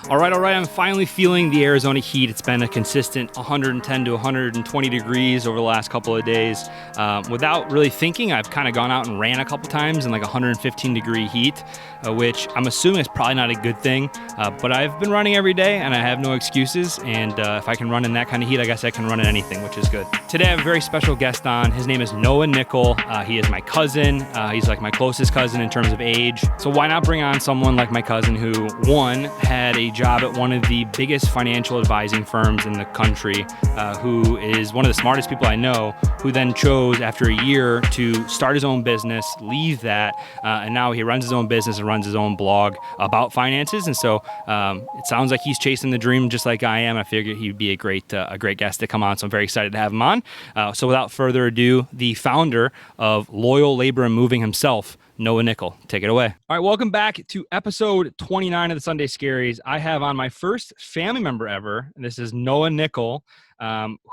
All right. I'm finally feeling the Arizona heat. It's been a consistent 110 to 120 degrees over the last couple of days. Without really thinking, I've kind of gone out and ran a couple times in like 115-degree heat, which I'm assuming is probably not a good thing. But I've been running every day, and I have no excuses. And if I can run in that kind of heat, I guess I can run in anything, which is good. Today, I have a very special guest on. His name is Nicholl. He is my cousin. He's like my closest cousin in terms of age. So why not bring on someone like my cousin who, one, had a job at one of the biggest financial advising firms in the country, who is one of the smartest people I know, who then chose after a year to start his own business, leave that, and now he runs his own business and runs his own blog about finances. And so it sounds like he's chasing the dream just like I am. I figured he'd be a great guest to come on. So I'm very excited to have him on. So without further ado, the founder of Loyal Labor and Moving himself, Nicholl. Take it away. All right, welcome back to episode 29 of the Sunday Scaries. I have on my first family member ever, and this is Nicholl,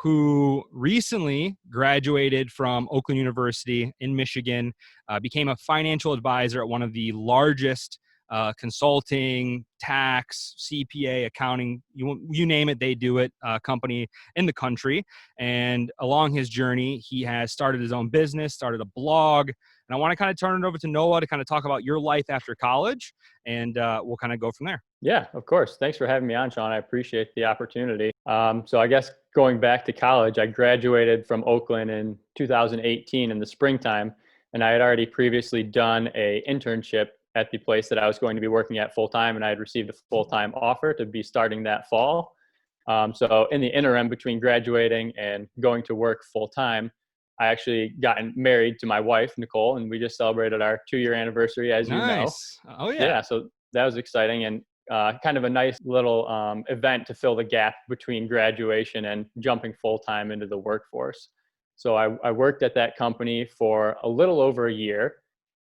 who recently graduated from Oakland University in Michigan, became a financial advisor at one of the largest consulting, tax, CPA, accounting, you name it, they do it, company in the country. And along his journey, he has started his own business, started a blog. And I want to kind of turn it over to Noah to kind of talk about your life after college, and we'll kind of go from there. Yeah, of course. Thanks for having me on, Sean. I appreciate the opportunity. So I guess going back to college, I graduated from Oakland in 2018 in the springtime, and I had already previously done a internship at the place that I was going to be working at full time, and I had received a full time offer to be starting that fall. So in the interim between graduating and going to work full time, I actually gotten married to my wife, Nicholl, and we just celebrated our 2-year anniversary, as you know. Nice. Oh, yeah. Yeah, so that was exciting and kind of a nice little event to fill the gap between graduation and jumping full time into the workforce. So I worked at that company for a little over a year,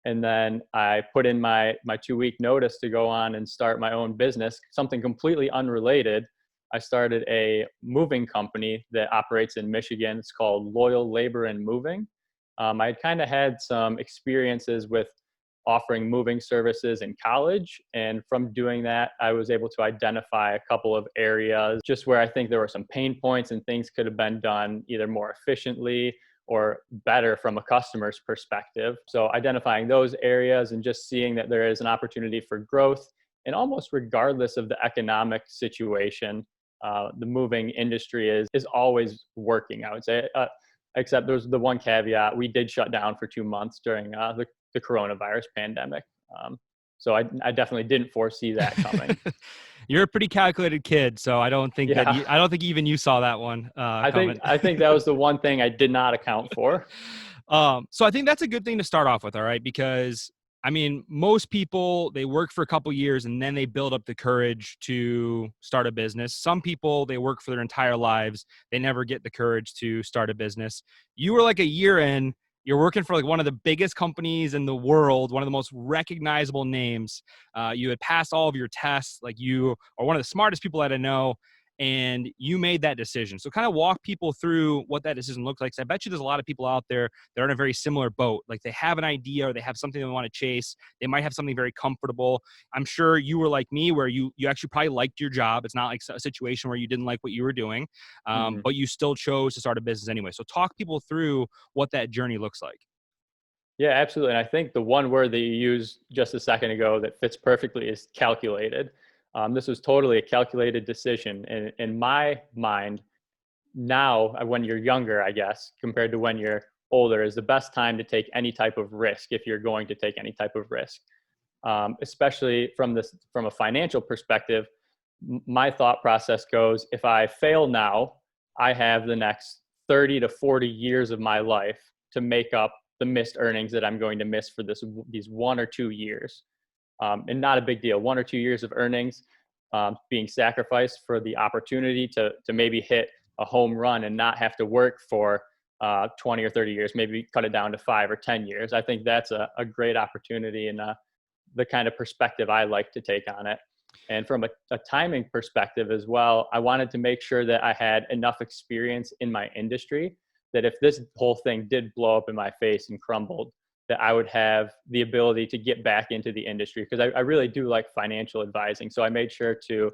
and then I put in my 2-week notice to go on and start my own business, something completely unrelated. I started a moving company that operates in Michigan. It's called Loyal Labor and Moving. I kind of had some experiences with offering moving services in college. And from doing that, I was able to identify a couple of areas just where I think there were some pain points and things could have been done either more efficiently or better from a customer's perspective. So identifying those areas and just seeing that there is an opportunity for growth, and almost regardless of the economic situation, the moving industry is always working, I would say. Except there's the one caveat: we did shut down for 2 months during the coronavirus pandemic. So I definitely didn't foresee that coming. You're a pretty calculated kid, so I don't think Yeah, I don't think even you saw that one coming. I think that was the one thing I did not account for. So I think that's a good thing to start off with, all right? Because I mean, most people, they work for a couple years and then they build up the courage to start a business. Some people, they work for their entire lives. They never get the courage to start a business. You were like a year in, you're working for like one of the biggest companies in the world, one of the most recognizable names. You had passed all of your tests, like you are one of the smartest people that I know, and you made that decision. So kind of walk people through what that decision looks like. So I bet you there's a lot of people out there that are in a very similar boat. Like they have an idea or they have something they want to chase. They might have something very comfortable. I'm sure you were like me, where you actually probably liked your job. It's not like a situation where you didn't like what you were doing, Mhm. but you still chose to start a business anyway. So talk people through what that journey looks like. Yeah, absolutely. And I think the one word that you used just a second ago that fits perfectly is calculated. This was totally a calculated decision. In my mind, now, when you're younger, I guess, compared to when you're older, is the best time to take any type of risk if you're going to take any type of risk. Especially from a financial perspective, my thought process goes: if I fail now, I have the next 30 to 40 years of my life to make up the missed earnings that I'm going to miss for these 1 or 2 years. And not a big deal. 1 or 2 years of earnings being sacrificed for the opportunity to maybe hit a home run and not have to work for 20 or 30 years, maybe cut it down to 5 or 10 years. I think that's a great opportunity, and the kind of perspective I like to take on it. And from a timing perspective as well, I wanted to make sure that I had enough experience in my industry that if this whole thing did blow up in my face and crumbled, that I would have the ability to get back into the industry, because I really do like financial advising. So I made sure to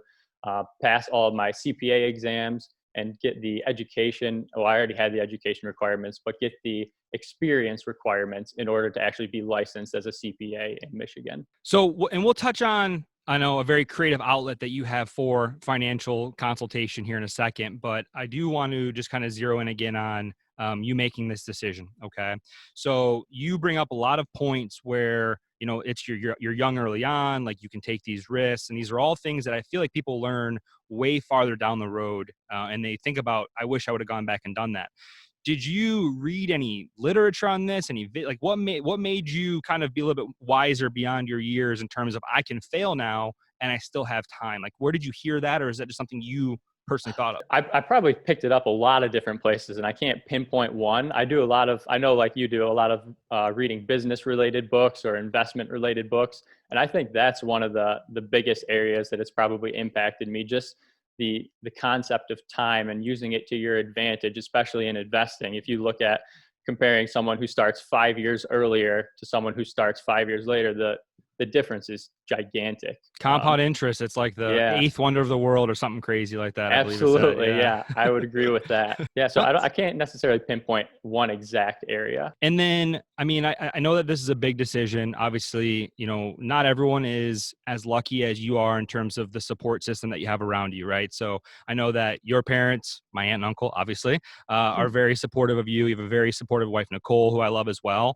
pass all of my CPA exams and get the education. Oh, I already had the education requirements, but get the experience requirements in order to actually be licensed as a CPA in Michigan. So, and we'll touch on, I know, a very creative outlet that you have for financial consultation here in a second, but I do want to just kind of zero in again on you making this decision. Okay. So you bring up a lot of points where, it's you're young early on, like you can take these risks. And these are all things that I feel like people learn way farther down the road. And they think about, I wish I would have gone back and done that. Did you read any literature on this? Like what made you kind of be a little bit wiser beyond your years in terms of I can fail now and I still have time? Like where did you hear that, or is that just something you personally thought of? I probably picked it up a lot of different places, and I can't pinpoint one. I know, like you do, a lot of reading business related books or investment related books. And I think that's one of the biggest areas that it's probably impacted me. Just the concept of time and using it to your advantage, especially in investing. If you look at comparing someone who starts 5 years earlier to someone who starts 5 years later, the difference is gigantic. Compound interest, it's like the Yeah, eighth wonder of the world or something crazy like that, I believe it said. absolutely. Yeah. Yeah, I would agree with that. Yeah, so No, I can't necessarily pinpoint one exact area. and then, I mean, I know that this is a big decision. Obviously, not everyone is as lucky as you are in terms of the support system that you have around you, right? So I know that your parents, my aunt and uncle, obviously, are very supportive of you. You have a very supportive wife, Nicholl, who I love as well.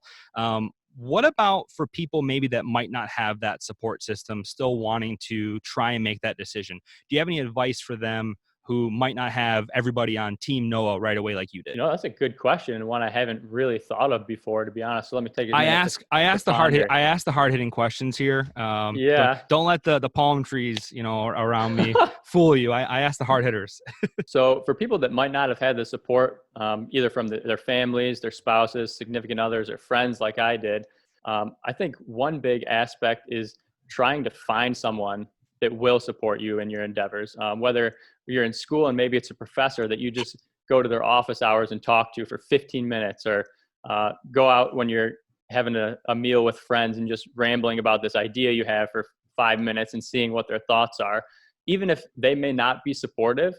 What about for people maybe that might not have that support system, still wanting to try and make that decision? Do you have any advice for them who might not have everybody on Team Noah right away like you did? That's a good question, and one I haven't really thought of before, to be honest. So let me take a I minute ask I to ask the ponder. I ask the hard hitting questions here. Don't Yeah. don't let the palm trees around me fool you. I ask the hard hitters. So for people that might not have had the support, either from their families, their spouses, significant others, or friends like I did, I think one big aspect is trying to find someone that will support you in your endeavors. Whether you're in school and maybe it's a professor that you just go to their office hours and talk to for 15 minutes, or go out when you're having a meal with friends and just rambling about this idea you have for 5 minutes and seeing what their thoughts are. Even if they may not be supportive,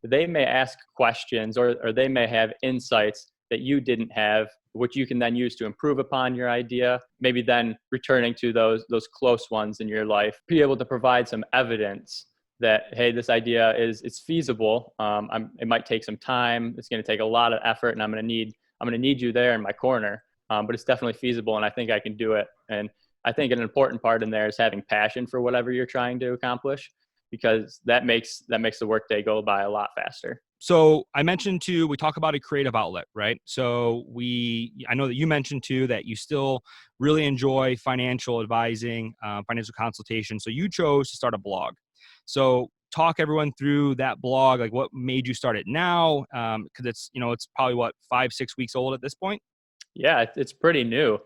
they may ask questions, or they may have insights that you didn't have, which you can then use to improve upon your idea. Maybe then returning to those close ones in your life, be able to provide some evidence that, hey, this idea it's feasible. It might take some time. It's going to take a lot of effort, and I'm going to need you there in my corner. But it's definitely feasible, and I think I can do it. And I think an important part in there is having passion for whatever you're trying to accomplish, because that makes the workday go by a lot faster. So I mentioned too, we talk about a creative outlet, right? So I know that you mentioned too that you still really enjoy financial advising, financial consultation. So you chose to start a blog. So talk everyone through that blog, like what made you start it now? Because it's probably what 5-6 weeks old at this point. Yeah, it's pretty new.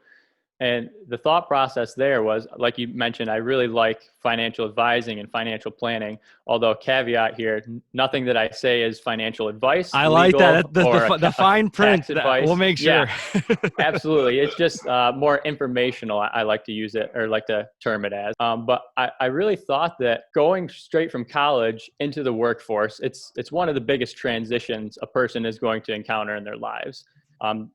And the thought process there was, like you mentioned, I really like financial advising and financial planning. Although, caveat here, nothing that I say is financial advice, I like legal, that. The, or the fine print tax that we'll advice. make Yeah, sure. absolutely. It's just more informational. I like to use it, or like to term it as. But I really thought that going straight from college into the workforce, it's one of the biggest transitions a person is going to encounter in their lives.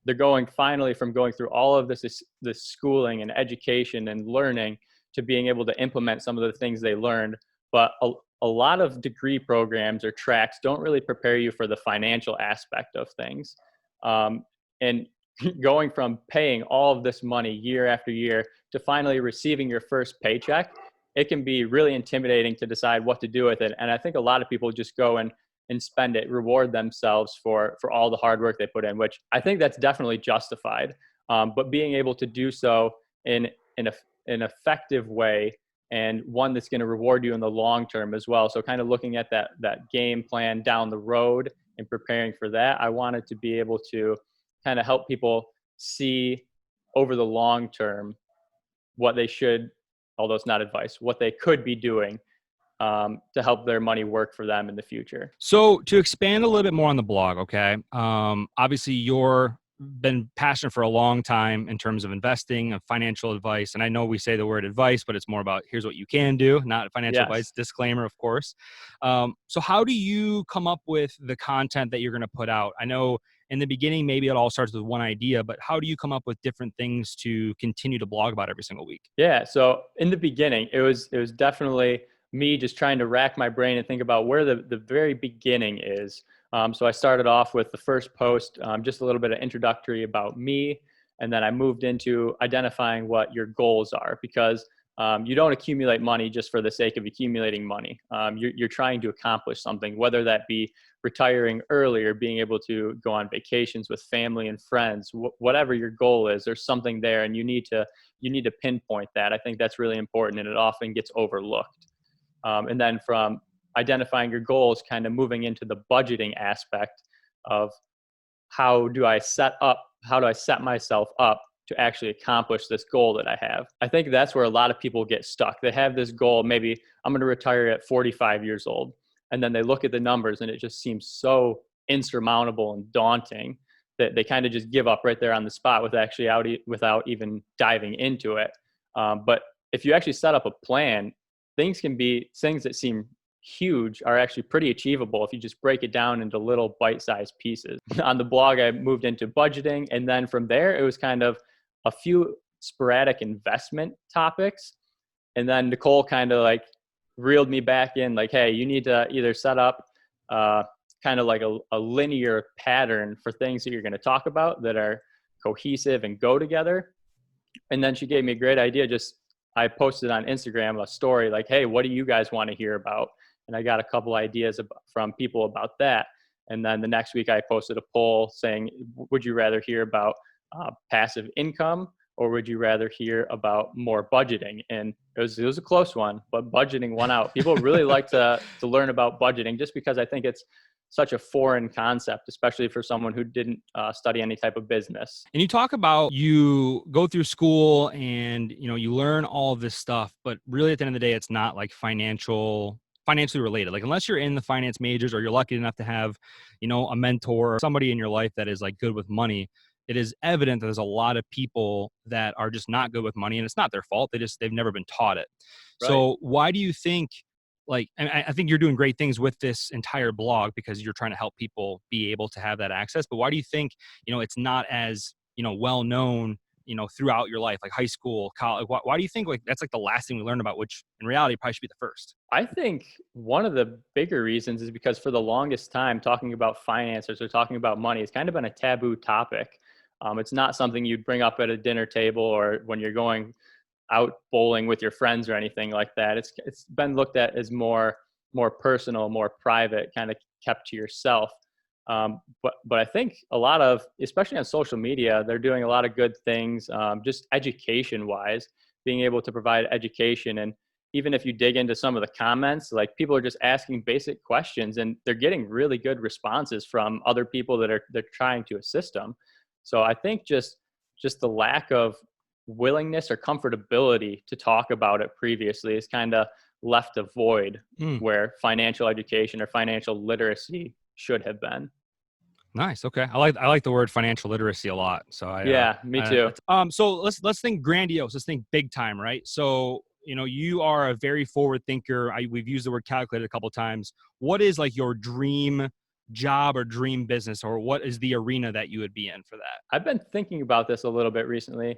They're going finally from going through all of this schooling and education and learning to being able to implement some of the things they learned. But a lot of degree programs or tracks don't really prepare you for the financial aspect of things. And going from paying all of this money year after year to finally receiving your first paycheck, it can be really intimidating to decide what to do with it. And I think a lot of people just go and spend it, reward themselves for all the hard work they put in, which I think that's definitely justified. But being able to do so in an effective way, and one that's going to reward you in the long term as well. So kind of looking at that game plan down the road and preparing for that, I wanted to be able to kind of help people see over the long term what they should, although it's not advice, what they could be doing to help their money work for them in the future. So to expand a little bit more on the blog, okay. Obviously, you're been passionate for a long time in terms of investing and financial advice. And I know we say the word advice, but it's more about here's what you can do, not financial advice. Yes. Disclaimer, of course. So how do you come up with the content that you're going to put out? I know in the beginning, maybe it all starts with one idea, but how do you come up with different things to continue to blog about every single week? Yeah. So in the beginning, it was definitely me just trying to rack my brain and think about where the very beginning is. So I started off with the first post, just a little bit of introductory about me, and then I moved into identifying what your goals are, because you don't accumulate money just for the sake of accumulating money. You're trying to accomplish something, whether that be retiring early or being able to go on vacations with family and friends. Whatever your goal is, there's something there, and you need to pinpoint that. I think that's really important, and it often gets overlooked. And then from identifying your goals, kind of moving into the budgeting aspect of how do I set myself up to actually accomplish this goal that I have. I think that's where a lot of people get stuck. They have this goal, maybe I'm going to retire at 45 years old, and then they look at the numbers and it just seems so insurmountable and daunting that they kind of just give up right there on the spot without even diving into it. But if you actually set up a plan, things that seem huge are actually pretty achievable if you just break it down into little bite-sized pieces. On the blog, I moved into budgeting, and then from there, it was kind of a few sporadic investment topics. And then Nicholl kind of like reeled me back in, like, hey, you need to either set up kind of like a linear pattern for things that you're going to talk about that are cohesive and go together. And then she gave me a great idea. I posted on Instagram a story like, hey, what do you guys want to hear about? And I got a couple ideas from people about that. And then the next week I posted a poll saying, would you rather hear about passive income, or would you rather hear about more budgeting? And it was a close one, but budgeting won out. People really like to learn about budgeting, just because I think it's such a foreign concept, especially for someone who didn't study any type of business. And you talk about you go through school and you learn all of this stuff, but really at the end of the day, it's not like financially related. Like unless you're in the finance majors or you're lucky enough to have, a mentor or somebody in your life that is like good with money, it is evident that there's a lot of people that are just not good with money, and it's not their fault. They've never been taught it. Right. So why do you think, like, and I think you're doing great things with this entire blog because you're trying to help people be able to have that access. But why do you think, it's not as, well known, throughout your life, like high school, college? Why do you think like that's like the last thing we learn about, which in reality probably should be the first? I think one of the bigger reasons is because for the longest time, talking about finances or talking about money has kind of been a taboo topic. It's not something you'd bring up at a dinner table or when you're going out bowling with your friends or anything like that. It's been looked at as more personal, more private, kind of kept to yourself. But I think a lot of, especially on social media, they're doing a lot of good things, just education wise, being able to provide education. And even if you dig into some of the comments, like people are just asking basic questions and they're getting really good responses from other people they're trying to assist them. So I think just the lack of willingness or comfortability to talk about it previously has kind of left a void Mm, where financial education or financial literacy should have been. nice. Okay. I like the word financial literacy a lot. So Yeah, me too. so let's think grandiose. Let's think big time, right? So, you are a very forward thinker. We've used the word calculated a couple of times. What is like your dream job or dream business, or what is the arena that you would be in for that? I've been thinking about this a little bit recently,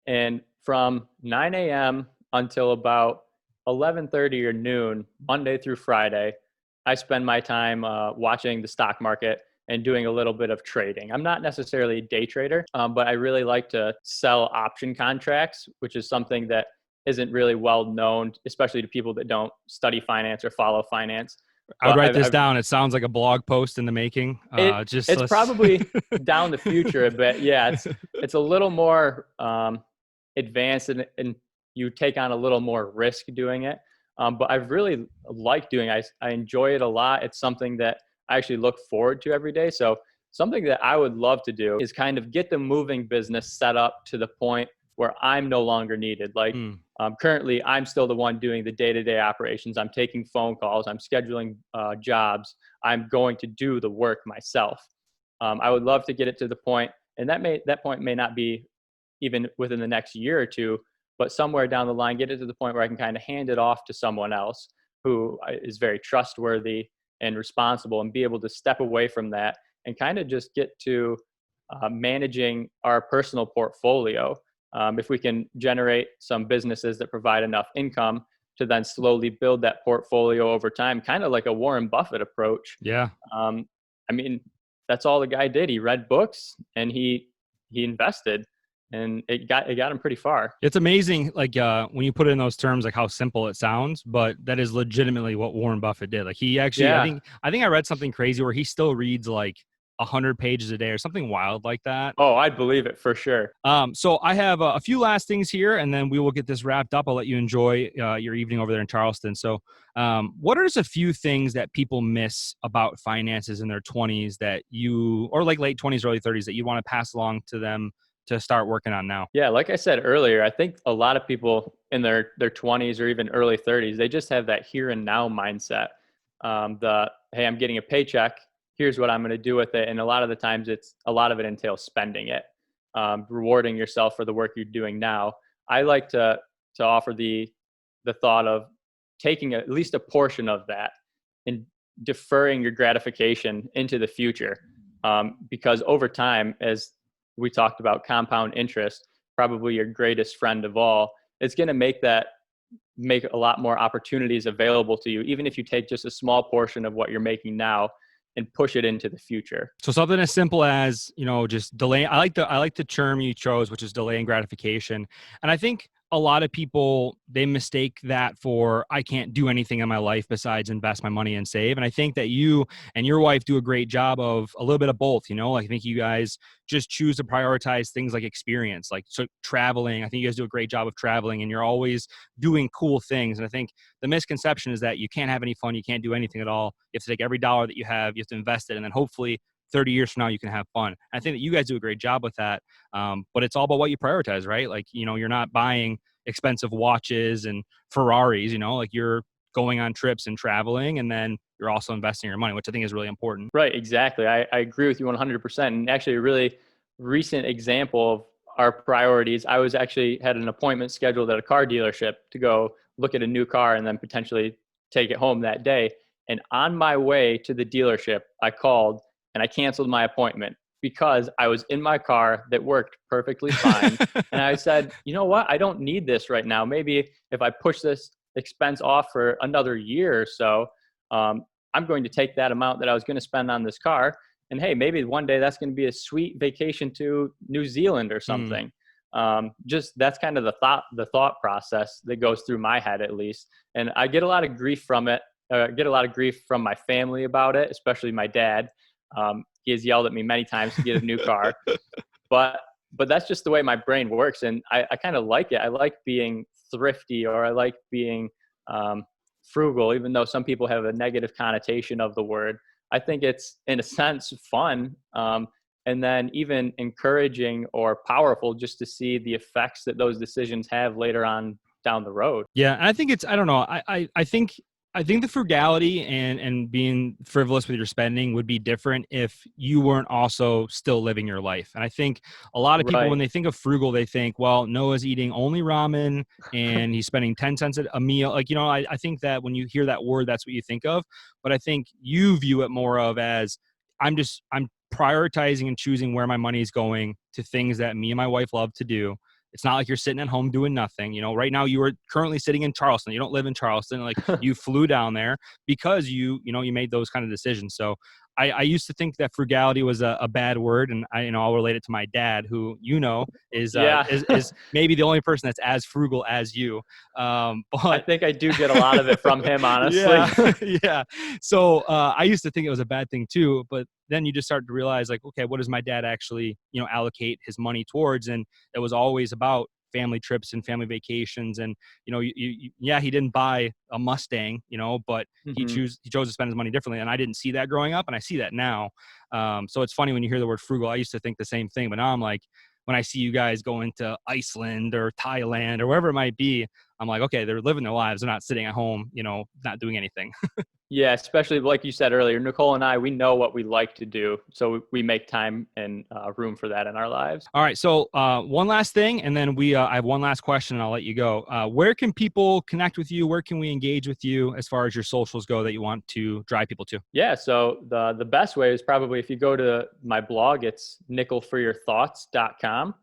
and from 9 a.m. until about 11:30 or noon, Monday through Friday, I spend my time watching the stock market and doing a little bit of trading. I'm not necessarily a day trader, but I really like to sell option contracts, which is something that isn't really well known, especially to people that don't study finance or follow finance. I would But write this down. It sounds like a blog post in the making. Just it's let's. probably down the future a bit. Yeah, it's a little more advanced, and you take on a little more risk doing it. But I've really liked doing it. I enjoy it a lot. It's something that I actually look forward to every day. So something that I would love to do is kind of get the moving business set up to the point where I'm no longer needed. Like Mm. currently, I'm still the one doing the day-to-day operations. I'm taking phone calls. I'm scheduling jobs. I'm going to do the work myself. I would love to get it to the point And that point may not be even within the next year or two, but somewhere down the line, get it to the point where I can kind of hand it off to someone else who is very trustworthy and responsible, and be able to step away from that and kind of just get to managing our personal portfolio. If we can generate some businesses that provide enough income to then slowly build that portfolio over time, kind of like a Warren Buffett approach. Yeah. Um, I mean, that's all the guy did. He read books and he invested, and it got him pretty far. It's amazing, like when you put it in those terms, like how simple it sounds, but that is legitimately what Warren Buffett did. Like he actually, I Yeah. think, I think I read something crazy where he still reads like 100 pages a day or something wild like that. Oh, I'd believe it for sure. So I have a few last things here, and then we will get this wrapped up. I'll let you enjoy your evening over there in Charleston. So, what are just a few things that people miss about finances in their 20s that you, or like late 20s, early 30s, that you want to pass along to them to start working on now? Yeah, like I said earlier, I think a lot of people in their 20s or even early 30s, they just have that here and now mindset. The hey, I'm getting a paycheck. Here's what I'm going to do with it. And a lot of the times, a lot of it entails spending it, rewarding yourself for the work you're doing now. I like to offer the thought of taking at least a portion of that and deferring your gratification into the future, because over time, as we talked about, compound interest, probably your greatest friend of all, it's going to make a lot more opportunities available to you, even if you take just a small portion of what you're making now and push it into the future. So something as simple as, just delay. I like the term you chose, which is delaying gratification. And I think a lot of people, they mistake that for, I can't do anything in my life besides invest my money and save. And I think that you and your wife do a great job of a little bit of both. I think you guys just choose to prioritize things like experience, like so traveling. I think you guys do a great job of traveling, and you're always doing cool things. And I think the misconception is that you can't have any fun, you can't do anything at all. You have to take every dollar that you have, you have to invest it, and then hopefully 30 years from now you can have fun. And I think that you guys do a great job with that. But it's all about what you prioritize, right? Like, you're not buying expensive watches and Ferraris, like you're going on trips and traveling, and then you're also investing your money, which I think is really important. Right, exactly. I agree with you 100%. And actually, a really recent example of our priorities, I was actually had an appointment scheduled at a car dealership to go look at a new car and then potentially take it home that day. And on my way to the dealership, I called and I canceled my appointment because I was in my car that worked perfectly fine. And I said, you know what? I don't need this right now. Maybe if I push this expense off for another year or so, I'm going to take that amount that I was going to spend on this car. And hey, maybe one day that's going to be a sweet vacation to New Zealand or Mm. something. Just that's kind of the thought process that goes through my head, at least. And I get a lot of grief from it. Get a lot of grief from my family about it, especially my dad. He has yelled at me many times to get a new car, but that's just the way my brain works, and I kind of like it. I like being thrifty, or I like being frugal, even though some people have a negative connotation of the word. I think it's, in a sense, fun, and then even encouraging or powerful, just to see the effects that those decisions have later on down the road. Yeah, and I think I don't know. I think the frugality and being frivolous with your spending would be different if you weren't also still living your life. And I think a lot of people, when Right. they think of frugal, they think, well, Noah's eating only ramen and he's spending 10 cents a meal. Like, I think that when you hear that word, that's what you think of. But I think you view it more of as, I'm prioritizing and choosing where my money is going to things that me and my wife love to do. It's not like you're sitting at home doing nothing. Right now you are currently sitting in Charleston. You don't live in Charleston. Like, you flew down there because you made those kind of decisions. So I used to think that frugality was a bad word, and I'll relate it to my dad, who is Yeah. is maybe the only person that's as frugal as you. I But think I do get a lot of it from him, honestly. yeah, yeah. So I used to think it was a bad thing too, but then you just start to realize, like, okay, what does my dad actually, allocate his money towards? And it was always about family trips and family vacations. And yeah, he didn't buy a Mustang, but Hmm. he chose to spend his money differently. And I didn't see that growing up, and I see that now. So it's funny when you hear the word frugal. I used to think the same thing, but now I'm like, when I see you guys going to Iceland or Thailand or wherever it might be, I'm like, okay, they're living their lives. They're not sitting at home, not doing anything. Yeah, especially like you said earlier, Nicholl and I, we know what we like to do. So we make time and room for that in our lives. All right. So one last thing, and then I have one last question, and I'll let you go. Where can people connect with you? Where can we engage with you as far as your socials go that you want to drive people to? Yeah, so the best way is probably if you go to my blog, it's nickelforyourthoughts.com.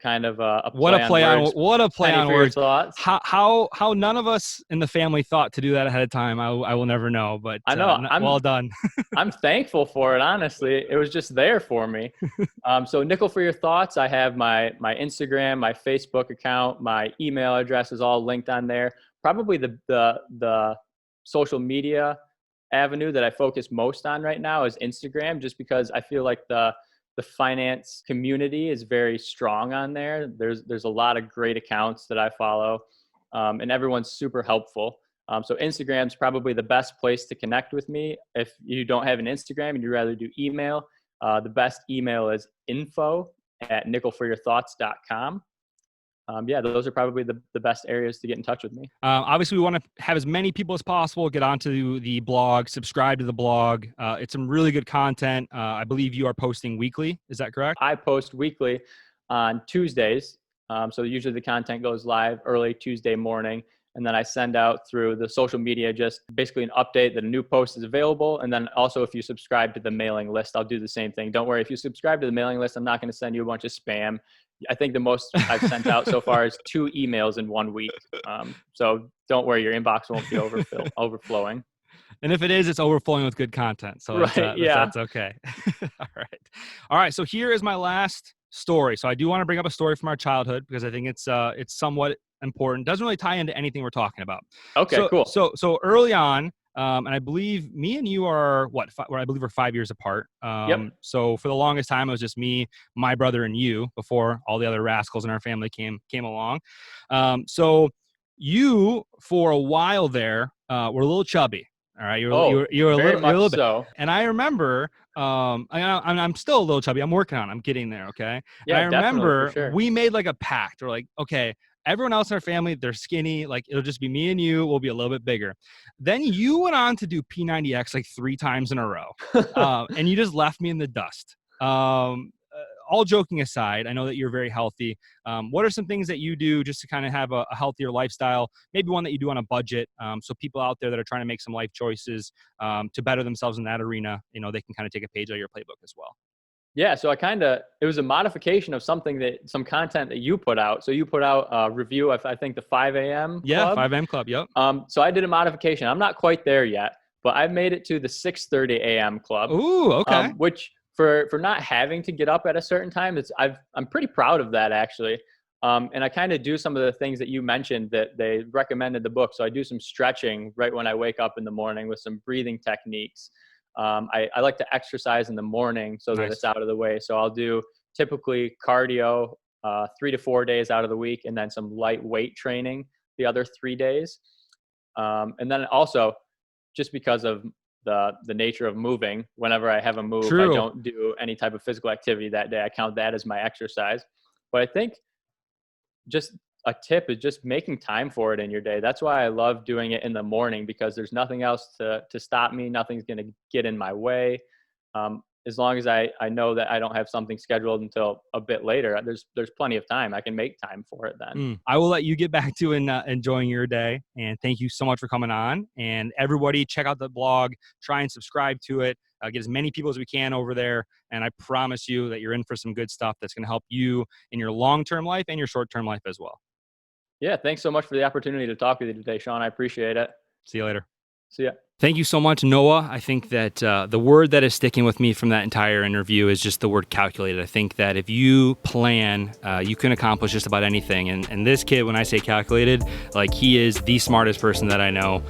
Kind of a play on words. What a play Penny on for your words. thoughts. How none of us in the family thought to do that ahead of time. I will never know, but I know. well done. I'm thankful for it. Honestly, it was just there for me. So Nicholl for your thoughts. I have my Instagram, my Facebook account, my email address is all linked on there. Probably the social media avenue that I focus most on right now is Instagram, just because I feel like the finance community is very strong on there. There's a lot of great accounts that I follow, and everyone's super helpful. So Instagram's probably the best place to connect with me. If you don't have an Instagram and you'd rather do email, the best email is info@nickelforyourthoughts.com. Yeah, those are probably the best areas to get in touch with me. Obviously, we want to have as many people as possible get onto the blog, subscribe to the blog. It's some really good content. I believe you are posting weekly. Is that correct? I post weekly on Tuesdays. So usually the content goes live early Tuesday morning. And then I send out through the social media just basically an update that a new post is available. And then also if you subscribe to the mailing list, I'll do the same thing. Don't worry, if you subscribe to the mailing list, I'm not going to send you a bunch of spam. I think the most I've sent out so far is 2 emails in 1 week. So don't worry, your inbox won't be overflowing. And if it is, it's overflowing with good content. So that's okay. All right. So here is my last story. So I do want to bring up a story from our childhood because I think it's somewhat important. Doesn't really tie into anything we're talking about. Okay, cool. So early on, and I believe me and you are I believe we're 5 years apart. Yep. So for the longest time, it was just me, my brother, and you before all the other rascals in our family came along. So you, for a while there, were a little chubby. All right, you were a little bit. So. And I remember, I'm still a little chubby. I'm working on it. I'm getting there. Okay. Yeah, and I remember for sure. we made like a pact. We're like, okay, everyone else in our family, they're skinny. Like it'll just be me and you. We'll be a little bit bigger. Then you went on to do P90X like 3 times in a row, and you just left me in the dust. All joking aside, I know that you're very healthy. What are some things that you do just to kind of have a healthier lifestyle? Maybe one that you do on a budget. So people out there that are trying to make some life choices to better themselves in that arena, they can kind of take a page out of your playbook as well. Yeah, so it was a modification of some content that you put out. So you put out a review of, I think, the 5 a.m. club. Yeah, 5 a.m. club, yep. So I did a modification. I'm not quite there yet, but I've made it to the 6:30 a.m. club. Ooh, okay. Which for not having to get up at a certain time, I'm pretty proud of that actually. And I kind of do some of the things that you mentioned that they recommended in the book. So I do some stretching right when I wake up in the morning with some breathing techniques. I like to exercise in the morning so that it's out of the way. So I'll do typically cardio 3 to 4 days out of the week, and then some light weight training the other 3 days. And then also, just because of the nature of moving, whenever I have a move, I don't do any type of physical activity that day. I count that as my exercise. But I think just a tip is just making time for it in your day. That's why I love doing it in the morning, because there's nothing else to stop me. Nothing's going to get in my way. As long as I know that I don't have something scheduled until a bit later, there's plenty of time. I can make time for it then. I will let you get back to enjoying your day. And thank you so much for coming on. And everybody check out the blog, try and subscribe to it, get as many people as we can over there. And I promise you that you're in for some good stuff that's going to help you in your long-term life and your short-term life as well. Yeah. Thanks so much for the opportunity to talk with you today, Sean. I appreciate it. See you later. See ya. Thank you so much, Noah. I think that the word that is sticking with me from that entire interview is just the word calculated. I think that if you plan, you can accomplish just about anything. And this kid, when I say calculated, like he is the smartest person that I know,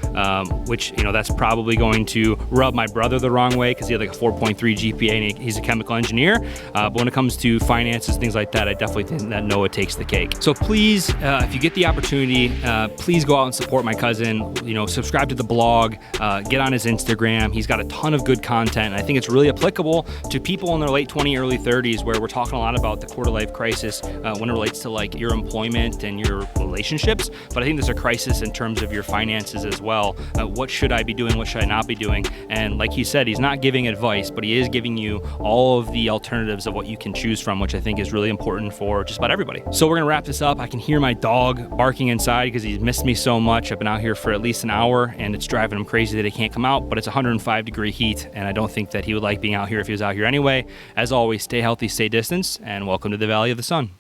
which, that's probably going to rub my brother the wrong way because he had like a 4.3 GPA and he's a chemical engineer. But when it comes to finances, things like that, I definitely think that Noah takes the cake. So please, if you get the opportunity, please go out and support my cousin, subscribe to the blog, get on his Instagram. He's got a ton of good content. And I think it's really applicable to people in their late 20s, early 30s, where we're talking a lot about the quarter life crisis when it relates to like your employment and your relationships. But I think there's a crisis in terms of your finances as well. What should I be doing? What should I not be doing? And like he said, he's not giving advice, but he is giving you all of the alternatives of what you can choose from, which I think is really important for just about everybody. So we're gonna wrap this up. I can hear my dog barking inside because he's missed me so much. I've been out here for at least an hour and it's driving him crazy that he can't come out, but it's 105-degree heat and I don't think that he would like being out here if he was out here anyway. As always, stay healthy, stay distance, and welcome to the Valley of the Sun.